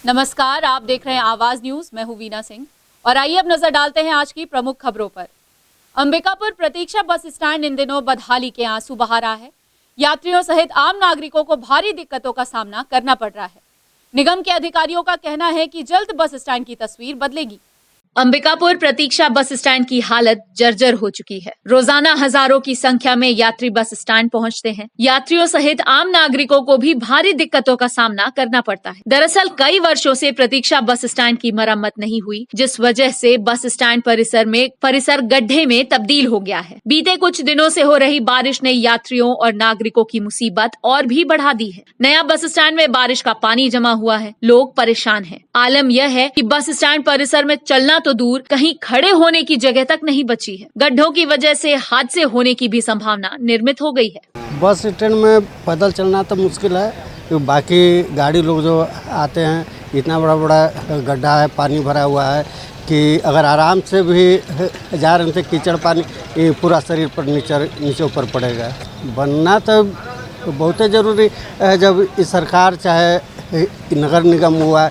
नमस्कार, आप देख रहे हैं आवाज न्यूज। मैं हूं वीना सिंह और आइए अब नजर डालते हैं आज की प्रमुख खबरों पर। अंबिकापुर प्रतीक्षा बस स्टैंड इन दिनों बदहाली के आंसू बहा रहा है। यात्रियों सहित आम नागरिकों को भारी दिक्कतों का सामना करना पड़ रहा है। निगम के अधिकारियों का कहना है कि जल्द बस स्टैंड की तस्वीर बदलेगी। अंबिकापुर प्रतीक्षा बस स्टैंड की हालत जर्जर हो चुकी है। रोजाना हजारों की संख्या में यात्री बस स्टैंड पहुंचते हैं। यात्रियों सहित आम नागरिकों को भी भारी दिक्कतों का सामना करना पड़ता है। दरअसल कई वर्षों से प्रतीक्षा बस स्टैंड की मरम्मत नहीं हुई, जिस वजह से बस स्टैंड परिसर गड्ढे में तब्दील हो गया है। बीते कुछ दिनों से हो रही बारिश ने यात्रियों और नागरिकों की मुसीबत और भी बढ़ा दी है। नया बस स्टैंड में बारिश का पानी जमा हुआ है, लोग परेशान हैं। आलम यह है कि बस स्टैंड परिसर में चलना तो दूर, कहीं खड़े होने की जगह तक नहीं बची है। गड्ढों की वजह से हादसे होने की भी संभावना निर्मित हो गई है। बस स्टैंड में पैदल चलना तो मुश्किल है, तो बाकी गाड़ी लोग जो आते हैं, इतना बड़ा बड़ा गड्ढा है, पानी भरा हुआ है कि अगर आराम से भी जा रहे थे, कीचड़ पानी ये पूरा शरीर पर नीचे ऊपर पड़ेगा। बनना तो बहुत ज़रूरी है। जब इस सरकार चाहे नगर निगम हुआ,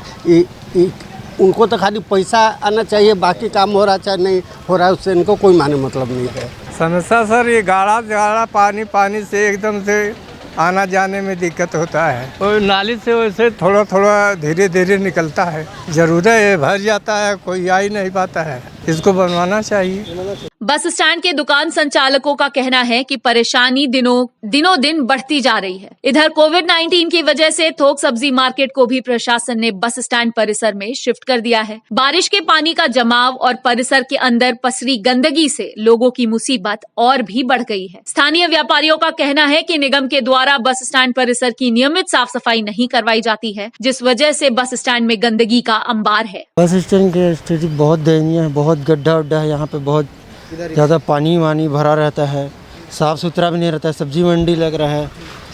उनको तो खाली पैसा आना चाहिए, बाकी काम हो रहा चाहे नहीं हो रहा, उससे इनको कोई माने मतलब नहीं है। समस्या सर ये गाढ़ा पानी से एकदम से आना जाने में दिक्कत होता है, और नाली से वैसे थोड़ा थोड़ा धीरे धीरे निकलता है, जरूरत है भर जाता है, कोई आ ही नहीं पाता है। इसको बनवाना चाहिए। बस स्टैंड के दुकान संचालकों का कहना है कि परेशानी दिनों दिन बढ़ती जा रही है। इधर कोविड-19 की वजह से थोक सब्जी मार्केट को भी प्रशासन ने बस स्टैंड परिसर में शिफ्ट कर दिया है। बारिश के पानी का जमाव और परिसर के अंदर पसरी गंदगी से लोगों की मुसीबत और भी बढ़ गई है। स्थानीय व्यापारियों का कहना है कि निगम के द्वारा बस स्टैंड परिसर की नियमित साफ सफाई नहीं करवाई जाती है, जिस वजह से बस स्टैंड में गंदगी का अंबार है। बस स्टैंड की स्थिति बहुत दयनीय है, बहुत गड्ढा उड्ढा है, यहाँ पे बहुत ज़्यादा पानी वानी भरा रहता है, साफ़ सुथरा भी नहीं रहता है। सब्जी मंडी लग रहा है,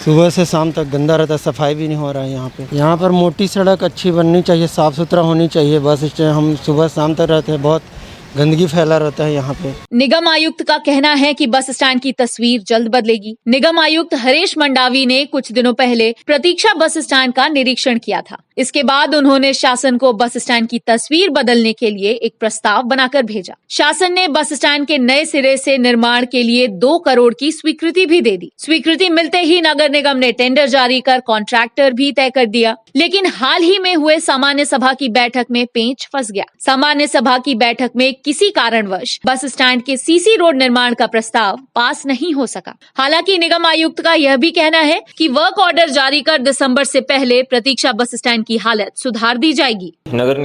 सुबह से शाम तक गंदा रहता है, सफाई भी नहीं हो रहा है यहाँ पे। यहाँ पर मोटी सड़क अच्छी बननी चाहिए, साफ़ सुथरा होनी चाहिए। बस स्टैंड हम सुबह शाम तक रहते हैं, बहुत गंदगी फैला रहता है यहाँ पे। निगम आयुक्त का कहना है कि बस स्टैंड की तस्वीर जल्द बदलेगी। निगम आयुक्त हरीश मंडावी ने कुछ दिनों पहले प्रतीक्षा बस स्टैंड का निरीक्षण किया था। इसके बाद उन्होंने शासन को बस स्टैंड की तस्वीर बदलने के लिए एक प्रस्ताव बनाकर भेजा। शासन ने बस स्टैंड के नए सिरे से निर्माण के लिए 2 करोड़ की स्वीकृति भी दे दी। स्वीकृति मिलते ही नगर निगम ने टेंडर जारी कर कॉन्ट्रैक्टर भी तय कर दिया, लेकिन हाल ही में हुए सामान्य सभा की बैठक में पेंच फंस गया। सामान्य सभा की बैठक में किसी कारणवश बस स्टैंड के सीसी रोड निर्माण का प्रस्ताव पास नहीं हो सका। हालांकि निगम आयुक्त का यह भी कहना है कि वर्क ऑर्डर जारी कर दिसंबर से पहले प्रतीक्षा बस स्टैंड की हालत सुधार दी जाएगी। नगर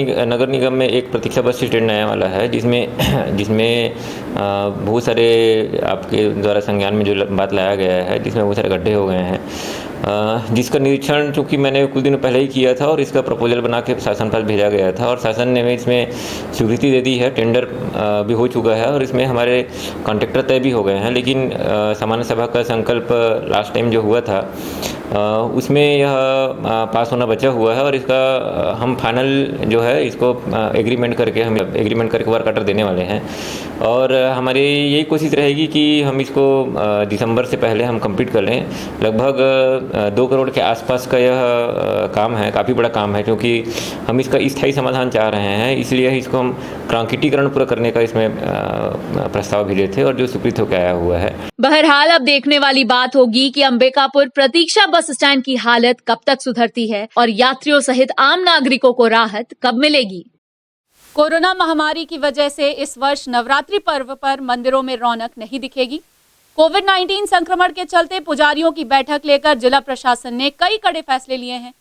निगम में एक प्रतीक्षा बस स्टैंड नया वाला है, जिसमें बहुत सारे आपके द्वारा संज्ञान में जो बात लाया गया है, जिसमें बहुत सारे गड्ढे हो गए हैं, जिसका निरीक्षण चूँकि मैंने कुछ दिनों पहले ही किया था और इसका प्रपोजल बना के शासन पास भेजा गया था, और शासन ने इसमें स्वीकृति दे दी है। टेंडर भी हो चुका है और इसमें हमारे कॉन्ट्रैक्टर तय भी हो गए हैं। लेकिन सामान्य सभा का संकल्प लास्ट टाइम जो हुआ था, उसमें यह पास होना बचा हुआ है, और इसका हम फाइनल जो है इसको एग्रीमेंट करके वर्क ऑर्डर देने वाले हैं। और हमारी यही कोशिश रहेगी कि हम इसको दिसंबर से पहले हम कंप्लीट कर लें। लगभग 2 करोड़ के आसपास का यह काम है, काफ़ी बड़ा काम है, क्योंकि हम इसका स्थायी समाधान चाह रहे हैं। इसलिए इसको हम कांक्रीटीकरण पूरा करने का इसमें प्रस्ताव भेजे थे, और जो स्वीकृत होकर आया हुआ है। बहरहाल अब देखने वाली बात होगी कि अंबिकापुर प्रतीक्षा बस स्टैंड की हालत कब तक सुधरती है और यात्रियों सहित आम नागरिकों को राहत कब मिलेगी। कोरोना महामारी की वजह से इस वर्ष नवरात्रि पर्व पर मंदिरों में रौनक नहीं दिखेगी। कोविड-19 संक्रमण के चलते पुजारियों की बैठक लेकर जिला प्रशासन ने कई कड़े फैसले लिए हैं।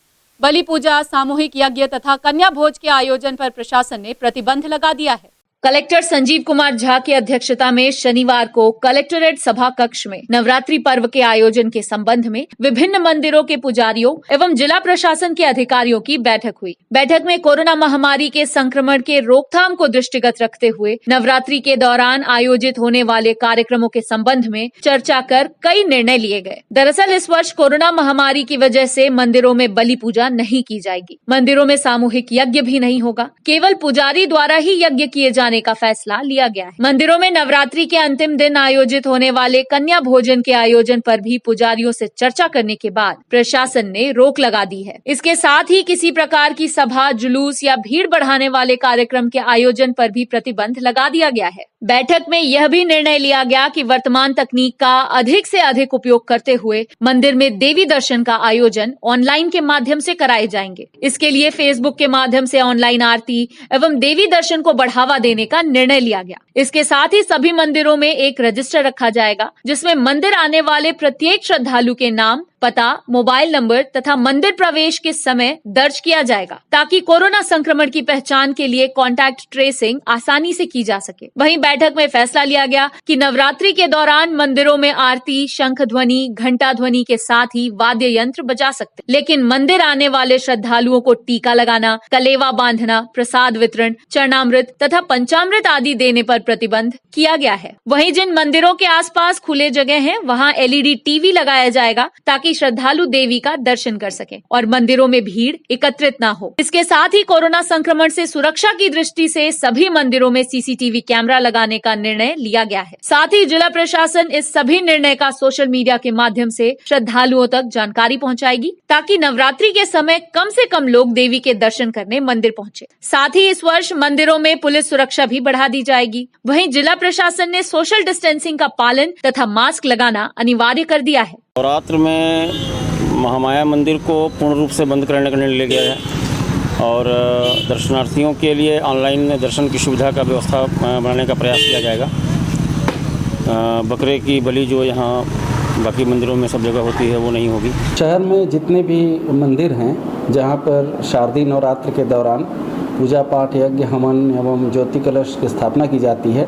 बलि पूजा, सामूहिक यज्ञ तथा कन्या भोज के आयोजन पर प्रशासन ने प्रतिबंध लगा दिया है। कलेक्टर संजीव कुमार झा की अध्यक्षता में शनिवार को कलेक्टरेट सभा कक्ष में नवरात्रि पर्व के आयोजन के संबंध में विभिन्न मंदिरों के पुजारियों एवं जिला प्रशासन के अधिकारियों की बैठक हुई। बैठक में कोरोना महामारी के संक्रमण के रोकथाम को दृष्टिगत रखते हुए नवरात्रि के दौरान आयोजित होने वाले कार्यक्रमों के संबंध में चर्चा कर कई निर्णय लिए गए। दरअसल इस वर्ष कोरोना महामारी की वजह से मंदिरों में बलि पूजा नहीं की जाएगी। मंदिरों में सामूहिक यज्ञ भी नहीं होगा। केवल पुजारी द्वारा ही यज्ञ किए जाने बढ़ाने का फैसला लिया गया है। मंदिरों में नवरात्रि के अंतिम दिन आयोजित होने वाले कन्या भोजन के आयोजन पर भी पुजारियों से चर्चा करने के बाद प्रशासन ने रोक लगा दी है। इसके साथ ही किसी प्रकार की सभा, जुलूस या भीड़ बढ़ाने वाले कार्यक्रम के आयोजन पर भी प्रतिबंध लगा दिया गया है। बैठक में यह भी निर्णय लिया गया कि वर्तमान तकनीक का अधिक से अधिक उपयोग करते हुए मंदिर में देवी दर्शन का आयोजन ऑनलाइन के माध्यम से कराए जाएंगे। इसके लिए फेसबुक के माध्यम से ऑनलाइन आरती एवं देवी दर्शन को बढ़ावा देने का निर्णय लिया गया। इसके साथ ही सभी मंदिरों में एक रजिस्टर रखा जाएगा जिसमें मंदिर आने वाले प्रत्येक श्रद्धालु के नाम, पता, मोबाइल नंबर तथा मंदिर प्रवेश के समय दर्ज किया जाएगा ताकि कोरोना संक्रमण की पहचान के लिए कॉन्टैक्ट ट्रेसिंग आसानी से की जा सके। वहीं बैठक में फैसला लिया गया कि नवरात्रि के दौरान मंदिरों में आरती, शंख ध्वनि, घंटा ध्वनि के साथ ही वाद्य यंत्र बजा सकते, लेकिन मंदिर आने वाले श्रद्धालुओं को टीका लगाना, कलेवा बांधना, प्रसाद वितरण, चरणामृत तथा पंचामृत आदि देने पर प्रतिबंध किया गया है। वहीं जिन मंदिरों के आसपास खुले जगह हैं, वहां LED टीवी लगाया जाएगा ताकि श्रद्धालु देवी का दर्शन कर सके और मंदिरों में भीड़ एकत्रित न हो। इसके साथ ही कोरोना संक्रमण से सुरक्षा की दृष्टि से सभी मंदिरों में CCTV कैमरा लगाने का निर्णय लिया गया है। साथ ही जिला प्रशासन इस सभी निर्णय का सोशल मीडिया के माध्यम से श्रद्धालुओं तक जानकारी पहुंचाएगी ताकि नवरात्रि के समय कम से कम लोग देवी के दर्शन करने मंदिर पहुंचे। साथ ही इस वर्ष मंदिरों में पुलिस सुरक्षा भी बढ़ा दी जाएगी। वहीं जिला प्रशासन ने सोशल डिस्टेंसिंग का पालन तथा मास्क लगाना अनिवार्य कर दिया है। नवरात्र में महामाया मंदिर को पूर्ण रूप से बंद करने का निर्णय लिया गया है और दर्शनार्थियों के लिए ऑनलाइन दर्शन की सुविधा का व्यवस्था बनाने का प्रयास किया जाएगा। बकरे की बलि जो यहाँ बाकी मंदिरों में सब जगह होती है वो नहीं होगी। शहर में जितने भी मंदिर हैं जहाँ पर शारदीय नवरात्र के दौरान पूजा पाठ, यज्ञ, हवन एवं ज्योति कलश की स्थापना की जाती है,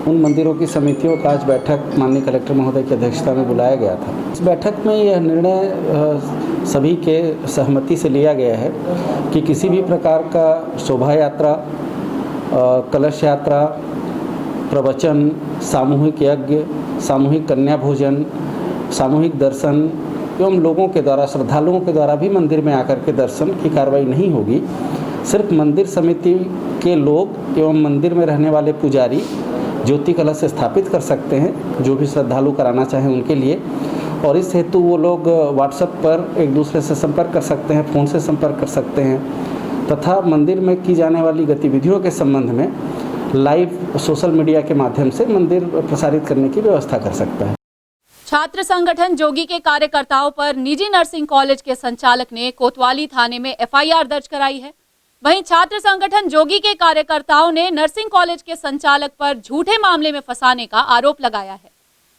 उन मंदिरों की समितियों का आज बैठक माननीय कलेक्टर महोदय की अध्यक्षता में बुलाया गया था। इस बैठक में यह निर्णय सभी के सहमति से लिया गया है कि किसी भी प्रकार का शोभा यात्रा, कलश यात्रा, प्रवचन, सामूहिक यज्ञ, सामूहिक कन्या भोजन, सामूहिक दर्शन एवं लोगों के द्वारा, श्रद्धालुओं के द्वारा भी मंदिर में आकर के दर्शन की कार्रवाई नहीं होगी। सिर्फ मंदिर समिति के लोग एवं मंदिर में रहने वाले पुजारी ज्योति कलश स्थापित कर सकते हैं, जो भी श्रद्धालु कराना चाहें उनके लिए, और इस हेतु वो लोग व्हाट्सएप पर एक दूसरे से संपर्क कर सकते हैं, फ़ोन से संपर्क कर सकते हैं तथा मंदिर में की जाने वाली गतिविधियों के संबंध में लाइव सोशल मीडिया के माध्यम से मंदिर प्रसारित करने की व्यवस्था कर सकता है। छात्र संगठन जोगी के कार्यकर्ताओं पर निजी नर्सिंग कॉलेज के संचालक ने कोतवाली थाने में FIR दर्ज कराई है। वहीं छात्र संगठन जोगी के कार्यकर्ताओं ने नर्सिंग कॉलेज के संचालक पर झूठे मामले में फंसाने का आरोप लगाया है।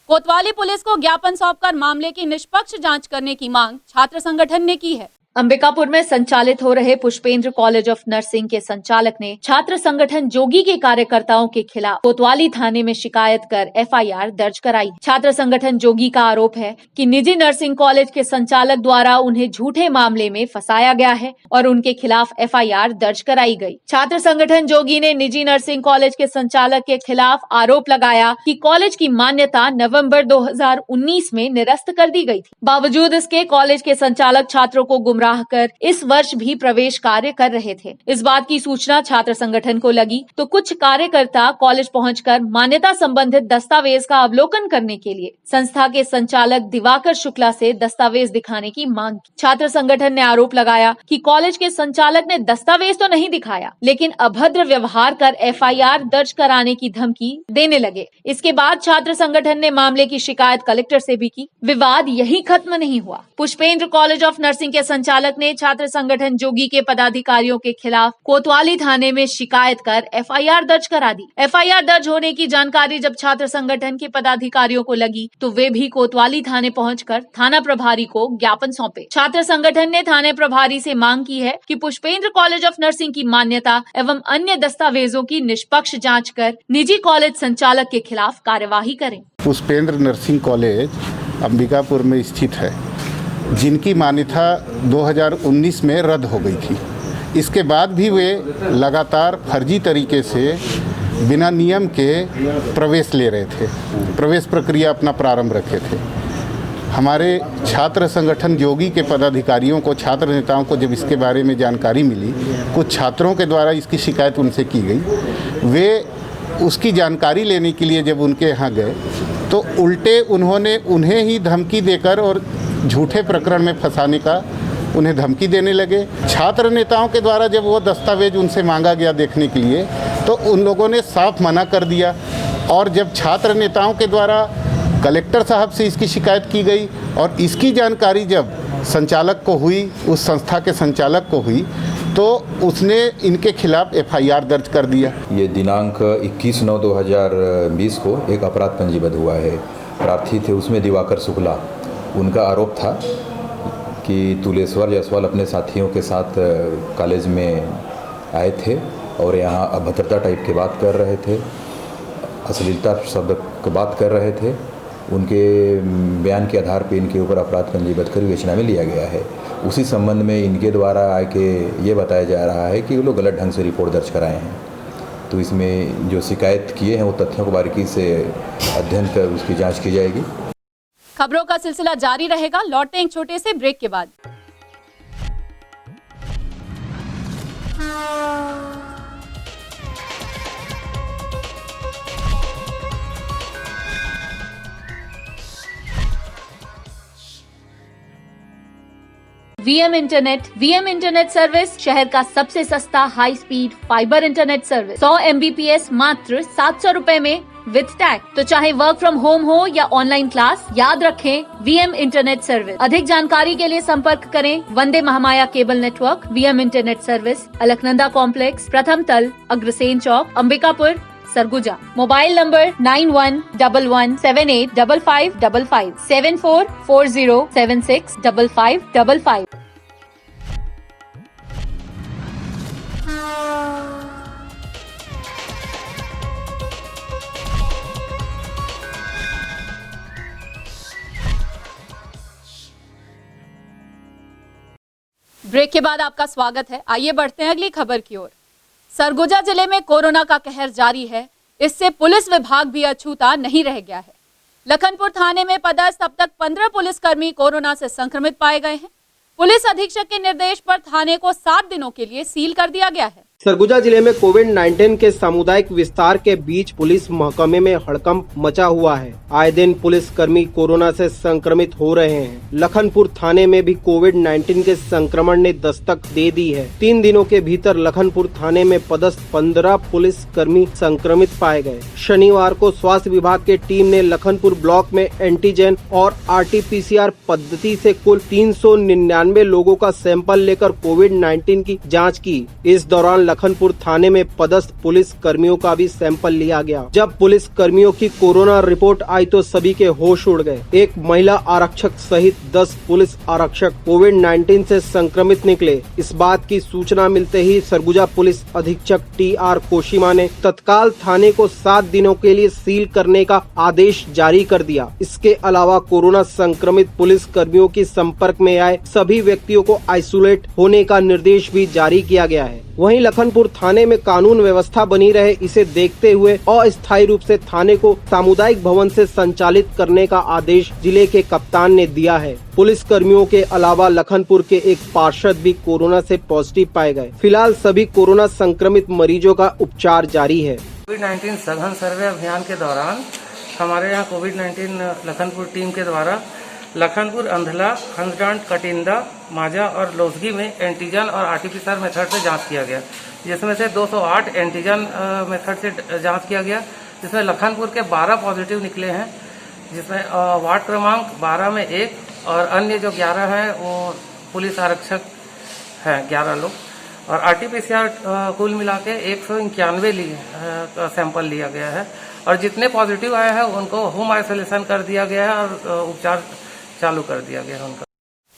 कोतवाली पुलिस को ज्ञापन सौंपकर मामले की निष्पक्ष जांच करने की मांग छात्र संगठन ने की है। अंबिकापुर में संचालित हो रहे पुष्पेंद्र कॉलेज ऑफ नर्सिंग के संचालक ने छात्र संगठन जोगी के कार्यकर्ताओं के खिलाफ कोतवाली थाने में शिकायत कर FIR दर्ज कराई। छात्र संगठन जोगी का आरोप है कि निजी नर्सिंग कॉलेज के संचालक द्वारा उन्हें झूठे मामले में फंसाया गया है और उनके खिलाफ FIR दर्ज कराई गई। छात्र संगठन जोगी ने निजी नर्सिंग कॉलेज के संचालक के खिलाफ आरोप लगाया कि कॉलेज की मान्यता नवम्बर 2019 में निरस्त कर दी गयी थी। बावजूद इसके कॉलेज के संचालक छात्रों को गुमराह कर इस वर्ष भी प्रवेश कार्य कर रहे थे। इस बात की सूचना छात्र संगठन को लगी तो कुछ कार्यकर्ता कॉलेज पहुंचकर मान्यता संबंधित दस्तावेज का अवलोकन करने के लिए संस्था के संचालक दिवाकर शुक्ला से दस्तावेज दिखाने की मांग की। छात्र संगठन ने आरोप लगाया कि कॉलेज के संचालक ने दस्तावेज तो नहीं दिखाया, लेकिन अभद्र व्यवहार कर FIR दर्ज कराने की धमकी देने लगे। इसके बाद छात्र संगठन ने मामले की शिकायत कलेक्टर से भी की। विवाद यही खत्म नहीं हुआ। पुष्पेंद्र कॉलेज ऑफ नर्सिंग के संचालक ने छात्र संगठन जोगी के पदाधिकारियों के खिलाफ कोतवाली थाने में शिकायत कर FIR दर्ज करा दी। FIR दर्ज होने की जानकारी जब छात्र संगठन के पदाधिकारियों को लगी तो वे भी कोतवाली थाने पहुंचकर थाना प्रभारी को ज्ञापन सौंपे। छात्र संगठन ने थाने प्रभारी से मांग की है कि पुष्पेंद्र कॉलेज ऑफ नर्सिंग की मान्यता एवं अन्य दस्तावेजों की निष्पक्ष जाँच कर निजी कॉलेज संचालक के खिलाफ कार्यवाही करें। पुष्पेंद्र नर्सिंग कॉलेज अंबिकापुर में स्थित है, जिनकी मान्यता 2019 में रद्द हो गई थी। इसके बाद भी वे लगातार फर्जी तरीके से बिना नियम के प्रवेश ले रहे थे, प्रवेश प्रक्रिया अपना प्रारंभ रखे थे। हमारे छात्र संगठन जोगी के पदाधिकारियों को, छात्र नेताओं को जब इसके बारे में जानकारी मिली, कुछ छात्रों के द्वारा इसकी शिकायत उनसे की गई। वे उसकी जानकारी लेने के लिए जब उनके यहाँ गए तो उल्टे उन्होंने उन्हें ही धमकी देकर और झूठे प्रकरण में फंसाने का उन्हें धमकी देने लगे। छात्र नेताओं के द्वारा जब वो दस्तावेज उनसे मांगा गया देखने के लिए तो उन लोगों ने साफ मना कर दिया, और जब छात्र नेताओं के द्वारा कलेक्टर साहब से इसकी शिकायत की गई और इसकी जानकारी जब संचालक को हुई, उस संस्था के संचालक को हुई, तो उसने इनके खिलाफ एफआईआर दर्ज कर दिया। ये दिनांक 21/9/2020 को एक अपराध पंजीबद्ध हुआ है। प्रार्थी थे उसमें दिवाकर शुक्ला। उनका आरोप था कि तुलेश्वर जायसवाल अपने साथियों के साथ कॉलेज में आए थे और यहाँ अभद्रता टाइप की बात कर रहे थे, अश्लीलता शब्द की बात कर रहे थे। उनके बयान के आधार पर इनके ऊपर अपराध पंजीबद्ध कर विवेचना में लिया गया है। उसी संबंध में इनके द्वारा आके ये बताया जा रहा है कि वो लोग गलत ढंग से रिपोर्ट दर्ज कराए हैं। तो इसमें जो शिकायत किए हैं वो तथ्यों को बारीकी से अध्ययन कर उसकी जांच की जाएगी। खबरों का सिलसिला जारी रहेगा। लौटते हैं एक छोटे से ब्रेक के बाद। वीएम इंटरनेट सर्विस शहर का सबसे सस्ता high speed fibre internet service 100 MBPS मात्र 700 रुपए में विद टैग। तो चाहे वर्क फ्रॉम होम हो या ऑनलाइन क्लास, याद रखें वीएम इंटरनेट सर्विस। अधिक जानकारी के लिए संपर्क करें Vande Mahamaya cable network. VM internet service, Alaknanda complex, प्रथम तल, Agrasen Chowk, Ambikapur, Surguja. Mobile number 9111785555 7440765555। Break के बाद आपका स्वागत है। आइए बढ़ते हैं अगली खबर की ओर। सरगुजा जिले में कोरोना का कहर जारी है। इससे पुलिस विभाग भी अछूता नहीं रह गया है। लखनपुर थाने में पदस्थ अब तक 15 पुलिसकर्मी कोरोना से संक्रमित पाए गए हैं। पुलिस अधीक्षक के निर्देश पर थाने को 7 दिनों के लिए सील कर दिया गया है। सरगुजा जिले में कोविड-19 के सामुदायिक विस्तार के बीच पुलिस महकमे में हड़कंप मचा हुआ है। आए दिन पुलिस कर्मी कोरोना से संक्रमित हो रहे हैं। लखनपुर थाने में भी कोविड-19 के संक्रमण ने दस्तक दे दी है। 3 दिनों के भीतर लखनपुर थाने में पदस्थ 15 पुलिस कर्मी संक्रमित पाए गए। शनिवार को स्वास्थ्य विभाग के टीम ने लखनपुर ब्लॉक में एंटीजन और RT-PCR पद्धति से कुल 399 लोगों का सैंपल लेकर कोविड-19 की जाँच की। इस दौरान लखनपुर थाने में पदस्थ पुलिस कर्मियों का भी सैंपल लिया गया। जब पुलिस कर्मियों की कोरोना रिपोर्ट आई तो सभी के होश उड़ गए। एक महिला आरक्षक सहित 10 पुलिस आरक्षक कोविड-19 से संक्रमित निकले। इस बात की सूचना मिलते ही सरगुजा पुलिस अधीक्षक TR कोशिमा ने तत्काल थाने को 7 दिनों के लिए सील करने का आदेश जारी कर दिया। इसके अलावा कोरोना संक्रमित पुलिस कर्मियों के संपर्क में आए सभी व्यक्तियों को आइसोलेट होने का निर्देश भी जारी किया गया है। वहीं लखनपुर थाने में कानून व्यवस्था बनी रहे, इसे देखते हुए अस्थायी रूप से थाने को सामुदायिक भवन से संचालित करने का आदेश जिले के कप्तान ने दिया है। पुलिस कर्मियों के अलावा लखनपुर के एक पार्षद भी कोरोना से पॉजिटिव पाए गए। फिलहाल सभी कोरोना संक्रमित मरीजों का उपचार जारी है। कोविड-19 सघन सर्वे अभियान के दौरान हमारे यहाँ कोविड-19 लखनपुर टीम के द्वारा लखनपुर, अंधला, हंसडांड, कटिंदा, माजा और लोसगी में एंटीजन और RT-PCR मेथड से जांच किया गया, जिसमें से 208 एंटीजन मेथड से जांच किया गया, जिसमें लखनपुर के 12 पॉजिटिव निकले हैं, जिसमें वार्ड क्रमांक 12 में 1 और अन्य जो 11 हैं वो पुलिस आरक्षक हैं 11 लोग। और RT-PCR कुल मिला के 191 सैंपल लिया गया है और जितने पॉजिटिव आए हैं उनको होम आइसोलेशन कर दिया गया है और उपचार चालू कर दिया गया है उनका।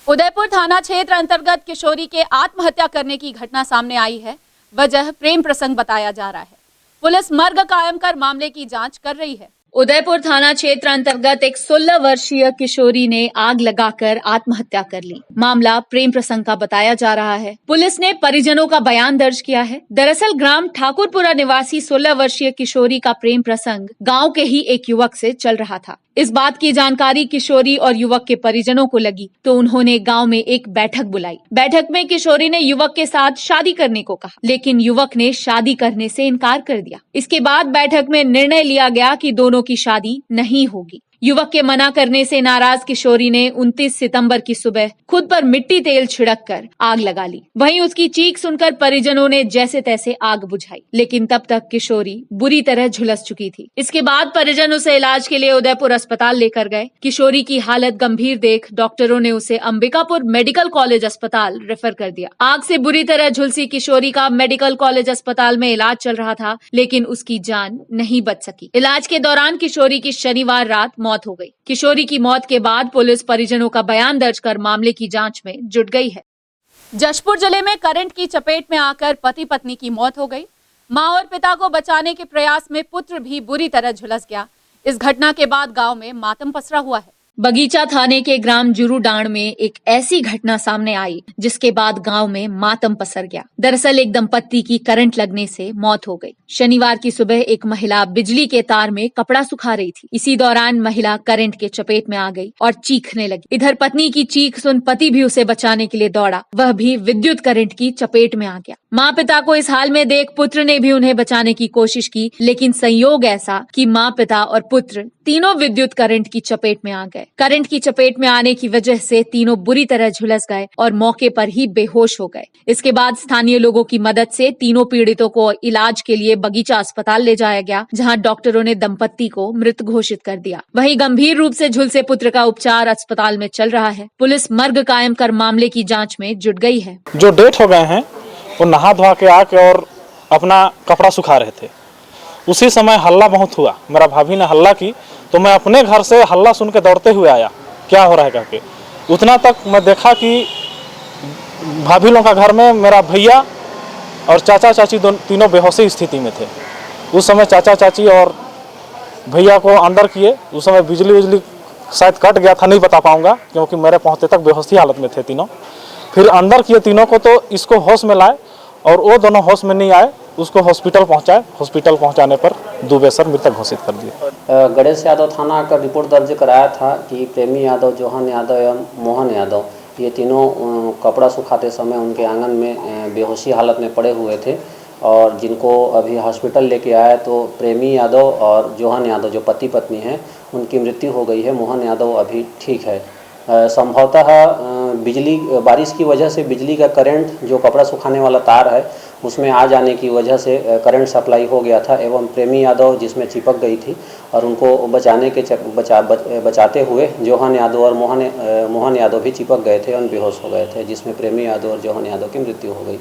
उदयपुर थाना क्षेत्र अंतर्गत किशोरी के आत्महत्या करने की घटना सामने आई है। वजह प्रेम प्रसंग बताया जा रहा है। पुलिस मर्ग कायम कर मामले की जांच कर रही है। उदयपुर थाना क्षेत्र अंतर्गत एक 16 वर्षीय किशोरी ने आग लगाकर आत्महत्या कर ली। मामला प्रेम प्रसंग का बताया जा रहा है। पुलिस ने परिजनों का बयान दर्ज किया है। दरअसल ग्राम ठाकुरपुरा निवासी 16 वर्षीय किशोरी का प्रेम प्रसंग गांव के ही एक युवक से चल रहा था। इस बात की जानकारी किशोरी और युवक के परिजनों को लगी तो उन्होंने गांव में एक बैठक बुलाई। बैठक में किशोरी ने युवक के साथ शादी करने को कहा, लेकिन युवक ने शादी करने से इनकार कर दिया। इसके बाद बैठक में निर्णय लिया गया कि दोनों की शादी नहीं होगी। युवक के मना करने से नाराज किशोरी ने 29 सितंबर की सुबह खुद पर मिट्टी तेल छिड़ककर आग लगा ली। वहीं उसकी चीख सुनकर परिजनों ने जैसे तैसे आग बुझाई, लेकिन तब तक किशोरी बुरी तरह झुलस चुकी थी। इसके बाद परिजन उसे इलाज के लिए उदयपुर अस्पताल लेकर गए। किशोरी की हालत गंभीर देख डॉक्टरों ने उसे अंबिकापुर मेडिकल कॉलेज अस्पताल रेफर कर दिया। आग से बुरी तरह झुलसी किशोरी का मेडिकल कॉलेज अस्पताल में इलाज चल रहा था, लेकिन उसकी जान नहीं बच सकी। इलाज के दौरान किशोरी की शनिवार रात मौत हो गई। किशोरी की मौत के बाद पुलिस परिजनों का बयान दर्ज कर मामले की जांच में जुट गई है। जशपुर जिले में करंट की चपेट में आकर पति पत्नी की मौत हो गई। मां और पिता को बचाने के प्रयास में पुत्र भी बुरी तरह झुलस गया। इस घटना के बाद गांव में मातम पसरा हुआ है। बगीचा थाने के ग्राम जुरूडांड में एक ऐसी घटना सामने आई जिसके बाद गांव में मातम पसर गया। दरअसल एक दंपत्ति की करंट लगने से मौत हो गई। शनिवार की सुबह एक महिला बिजली के तार में कपड़ा सुखा रही थी। इसी दौरान महिला करंट के चपेट में आ गई और चीखने लगी। इधर पत्नी की चीख सुन पति भी उसे बचाने के लिए दौड़ा, वह भी विद्युत करंट की चपेट में आ गया। माँ पिता को इस हाल में देख पुत्र ने भी उन्हें बचाने की कोशिश की, लेकिन संयोग ऐसा कि माँ पिता और पुत्र तीनों विद्युत करंट की चपेट में आ गए। करंट की चपेट में आने की वजह से तीनों बुरी तरह झुलस गए और मौके पर ही बेहोश हो गए। इसके बाद स्थानीय लोगों की मदद से तीनों पीड़ितों को इलाज के लिए बगीचा अस्पताल ले जाया गया, जहां डॉक्टरों ने दंपत्ति को मृत घोषित कर दिया। वहीं गंभीर रूप से झुलसे पुत्र का उपचार अस्पताल में चल रहा है। पुलिस मर्ग कायम कर मामले की जाँच में जुट गई है। जो डेथ हो गए हैं वो नहा धोआ के आके और अपना कपड़ा सुखा रहे थे। उसी समय हल्ला बहुत हुआ। मेरा भाभी ने हल्ला की तो मैं अपने घर से हल्ला सुन के दौड़ते हुए आया, क्या हो रहा है करके। उतना तक मैं देखा कि भाभी लोगों का घर में मेरा भैया और चाचा चाची तीनों बेहोशी स्थिति में थे। उस समय चाचा चाची और भैया को अंदर किए। उस समय बिजली शायद कट गया था, नहीं बता पाऊंगा क्योंकि मेरे पहुँचते तक बेहोशी हालत में थे तीनों। फिर अंदर किए तीनों को तो इसको होश में लाए और वो दोनों होश में नहीं आए, उसको हॉस्पिटल पहुंचाए। हॉस्पिटल पहुंचाने पर दुबे मृतक घोषित कर दिए। गणेश यादव थाना का रिपोर्ट दर्ज कराया था कि प्रेमी यादव, जोहन यादव एवं मोहन यादव ये तीनों कपड़ा सुखाते समय उनके आंगन में बेहोशी हालत में पड़े हुए थे और जिनको अभी हॉस्पिटल लेके आया तो प्रेमी यादव और जोहन यादव जो पति पत्नी हैं उनकी मृत्यु हो गई है। मोहन यादव अभी ठीक है। संभवतः बारिश की वजह से बिजली का करंट जो कपड़ा सुखाने वाला तार है उसमें आ जाने की वजह से करंट सप्लाई हो गया था एवं प्रेमी यादव जिसमें चिपक गई थी और उनको बचाते हुए जोहन यादव और मोहन यादव भी चिपक गए थे और बेहोश हो गए थे, जिसमें प्रेमी यादव और जोहन यादव की मृत्यु हो गई।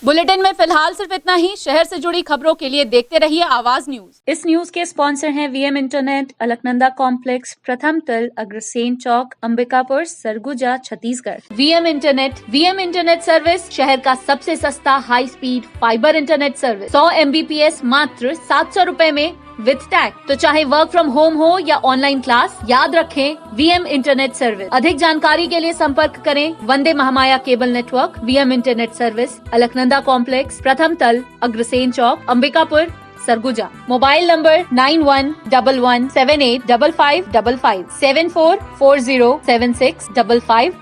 बुलेटिन में फिलहाल सिर्फ इतना ही। शहर से जुड़ी खबरों के लिए देखते रहिए आवाज न्यूज। इस न्यूज के स्पॉन्सर हैं वीएम इंटरनेट, अलकनंदा कॉम्प्लेक्स, प्रथम तल, Agrasen Chowk, Ambikapur, Surguja, Chhattisgarh. VM internet service शहर का सबसे सस्ता high speed fibre internet service. 100 MBPS मात्र 700 रुपए में विद टैग। तो चाहे वर्क फ्रॉम होम हो या ऑनलाइन क्लास, याद रखें वीएम इंटरनेट सर्विस। अधिक जानकारी के लिए संपर्क करें Vande Mahamaya cable network, VM internet service, Alaknanda complex, प्रथम तल, अग्रसेन चौक, अंबिकापुर, सरगुजा। Mobile number 9111785555 7440765555।